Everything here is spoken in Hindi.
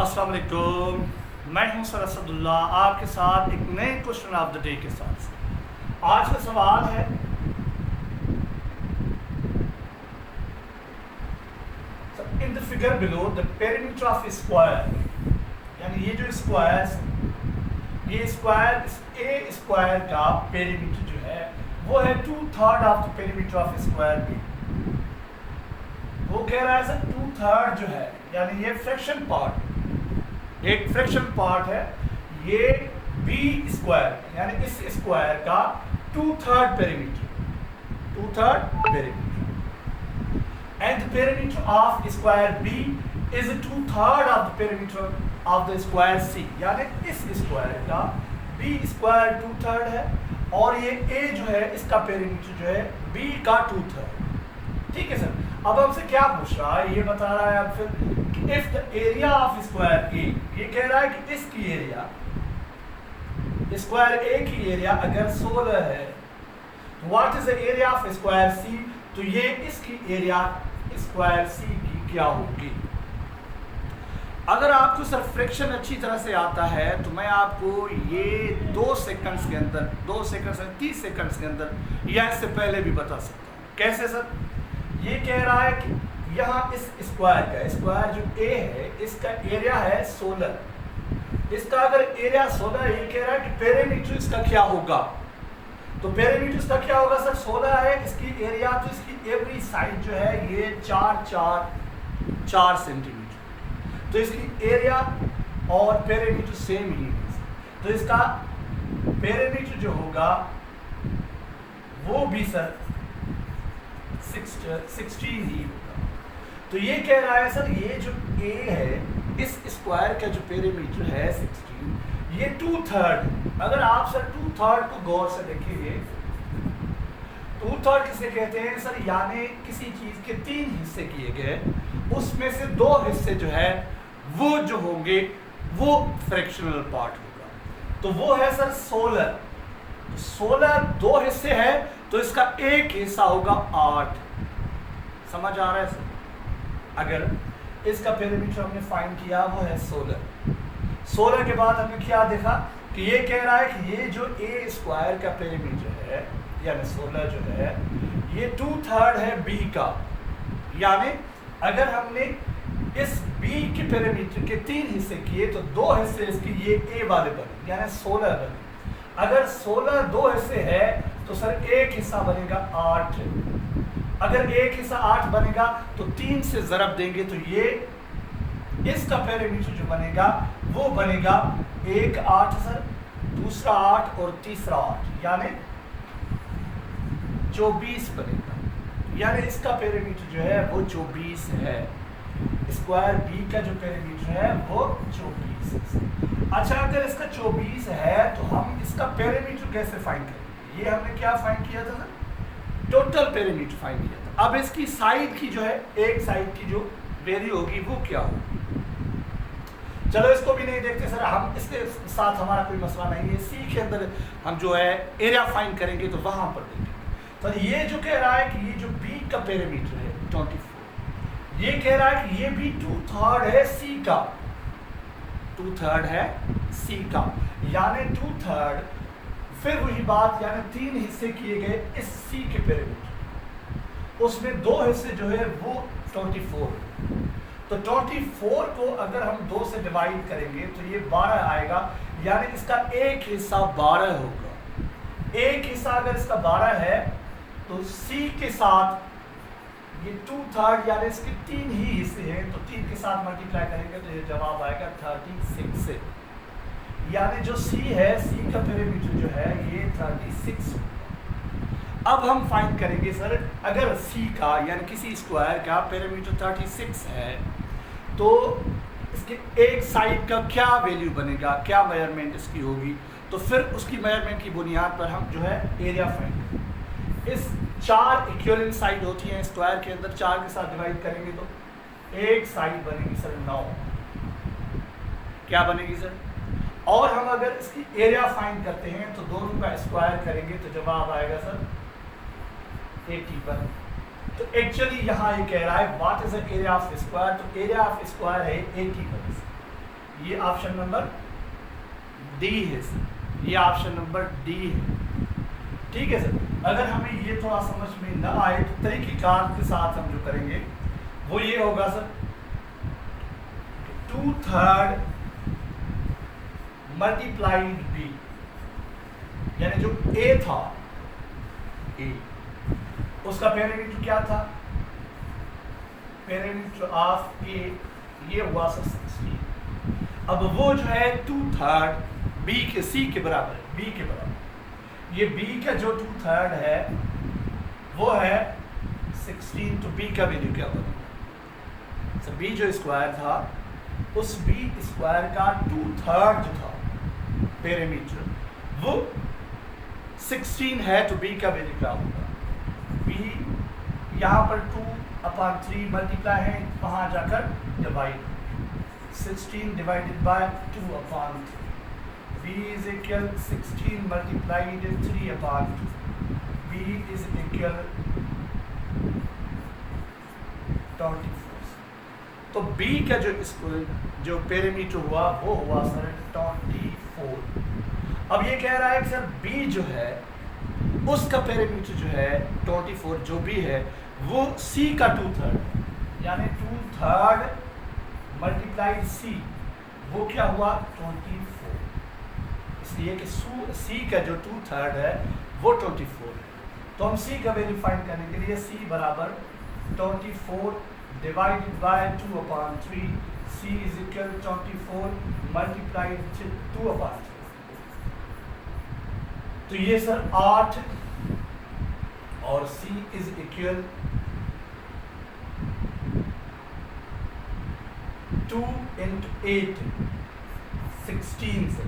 अस्सलाम वालेकुम, मैं हूं सर असदुल्ला आपके साथ एक नए क्वेश्चन ऑफ द डे के साथ। आज का सवाल है in the figure below the perimeter of square, यानी ये जो स्क्वायर ए स्क्वायर का पेरीमीटर जो है वो है 2/3 of the perimeter of square B. वो कह रहा है सर 2/3 जो है, यानी ये फ्रैक्शन पार्ट, एक फ्रैक्शन पार्ट है ये बी स्क्वायर, यानी इस स्क्वायर का 2/3 perimeter and the perimeter of square B is 2/3 of the perimeter of the square C, यानी इस स्क्वायर का बी स्क्वायर 2/3 है और ये ए जो है इसका पेरीमीटर जो है बी का 2/3। ठीक है सर, अब हमसे क्या पूछ रहा है, ये बता रहा है अब फिर if the area of square A, ये कह रहा है कि इसकी एरिया स्क्वायर ए की एरिया अगर 16 है तो what is the area of square C, तो ये इसकी एरिया स्क्वायर सी की क्या होगी। अगर आपको सर फ्रैक्शन अच्छी तरह से आता है तो मैं आपको ये 2 सेकंड्स के अंदर 2 सेकंड से 30 सेकंड्स के अंदर या इससे पहले भी बता सकता हूँ। कैसे सर, ये कह रहा है कि यहाँ इस स्क्वायर जो ए है इसका एरिया है 16, इसका अगर एरिया 16 ये कह रहा है कि पेरीमीटर इसका क्या होगा, तो पेरीमीटर इसका क्या होगा सर 16 है, इसकी एरिया तो इसकी एवरी साइड जो है ये 4 सेंटीमीटर, तो इसकी एरिया और पेरीमीटर सेम ही है, तो इसका पेरीमीटर जो होगा वो भी सर 16 ही होगा। तो ये कह रहा है सर ये जो ए है इस स्क्वायर का जो पेरीमीटर है 16, ये 2/3। अगर आप सर 2/3 को गौर से देखेंगे, 2/3 किसे कहते हैं सर, यानी किसी चीज के 3 हिस्से किए गए उसमें से 2 हिस्से जो है वो जो होंगे वो फ्रैक्शनल पार्ट होगा, तो वो है सर 16 2 हिस्से है तो इसका एक हिस्सा होगा 8। समझ आ रहा है सर, अगर इसका पेरीमीटर हमने फाइंड किया वो है 16 के बाद हमने क्या देखा कि ये कह रहा है कि ये जो ए स्क्वायर का पेरीमीटर है यानी 16 जो है ये 2/3 है बी का, यानी अगर हमने इस बी के पेरीमीटर के 3 हिस्से किए तो 2 हिस्से इसकी ये ए वाले बने यानी 16 बने। अगर 16 2 हिस्से है तो सर एक हिस्सा बनेगा 8, अगर एक हिस्सा 8 बनेगा तो 3 से ज़रब देंगे तो ये इसका पेरीमीटर जो बनेगा वो बनेगा एक 8 सर, दूसरा 8 और तीसरा 8, यानी 24 बनेगा, यानी इसका पेरीमीटर जो है वो 24 है, स्क्वायर बी का जो पेरीमीटर है वो 24 है। अच्छा, अगर इसका 24 है तो हम इसका पेरीमीटर कैसे फाइंड करेंगे, ये हमने क्या फाइंड किया था सर, टोटल पेरीमीटर फाइंड किया था। अब इसकी साइड की जो है एक साइड की जो वैल्यू होगी वो क्या होगी, चलो इसको भी नहीं देखते सर, हम इसके साथ हमारा कोई मसला नहीं है, सी के अंदर हम जो है एरिया फाइंड करेंगे तो वहां पर देखेंगे। तो ये जो कह रहा है कि ये जो बी का पेरीमीटर है 24, ये कह रहा है कि ये भी 2/3 है सी का, 2/3 है सी का, यानी 2/3 फिर वही बात, यानी 3 हिस्से किए गए इस सी के पेरीमीटर, उसमें 2 हिस्से जो है वो 24, तो 24 को अगर हम 2 से डिवाइड करेंगे तो ये 12 आएगा, यानी इसका एक हिस्सा 12 होगा। एक हिस्सा अगर इसका 12 है तो सी के साथ ये 2/3 यानी इसके 3 ही हिस्से हैं, तो 3 के साथ मल्टीप्लाई करेंगे तो ये जवाब आएगा 36 से, यानी जो सी है सी का पेरीमीटर जो है ये 36। अब हम फाइंड करेंगे सर अगर सी का यानी किसी स्क्वायर का पेरीमीटर 36 है तो इसके एक साइड का क्या वैल्यू बनेगा, क्या मेजरमेंट इसकी होगी, तो फिर उसकी मेजरमेंट की बुनियाद पर हम जो है एरिया फाइंड करेंगे। इस 4 इक्विवेलेंट साइड होती हैं स्क्वायर के अंदर, 4 के साथ डिवाइड करेंगे तो एक साइड बनेगी सर 9, क्या बनेगी सर, और हम अगर इसकी एरिया फाइंड करते हैं तो दोनों का स्क्वायर करेंगे तो जवाब आएगा सर 81। तो एक्चुअली यहाँ ये कह रहा है what is the area of square, तो एरिया ऑफ स्क्वायर है 81। ये ऑप्शन नंबर डी है सर, ये ऑप्शन नंबर डी है। ठीक है सर, अगर हमें ये थोड़ा समझ में न आए तो तरीक़ेकार के साथ हम जो करेंगे वो ये होगा सर, 2/3 मल्टीप्लाइड बी, यानी जो ए था, ए उसका पेरीमीटर क्या था, पेरीमीटर ऑफ ए ये हुआ सर 16। अब वो जो है 2/3 बी के सी के बराबर है, बी के बराबर। ये बी का जो 2/3 है वो है 16, तो बी का वैल्यू क्या होगा सर, बी जो स्क्वायर था उस बी स्क्वायर का 2/3 जो था पेरीमीटर वो 16 है, तो बी का वैल्यू क्या होगा, बी यहाँ पर 2/3 मल्टीप्लाई है, वहाँ जाकर divide, 16 divided by 2/3, b is equal 16 multiplied 3/2, b is equal 24। तो b का जो पेरीमीटर हुआ वो हुआ सर 24। अब ये कह रहा है कि सर b जो है उसका पेरीमीटर जो है 24 जो भी है वो c का 2/3, यानी 2/3 मल्टीप्लाइड c, वो क्या हुआ 24। इसलिए कि सी का जो 2/3 है वो 24 है। तो हम सी का वैल्यू फाइंड करने के लिए सी बराबर 24 divided by 2/3, C is equal 24 multiplied 2/3, तो ये सर 8 और सी इज इक्वल 2 × 8 16 से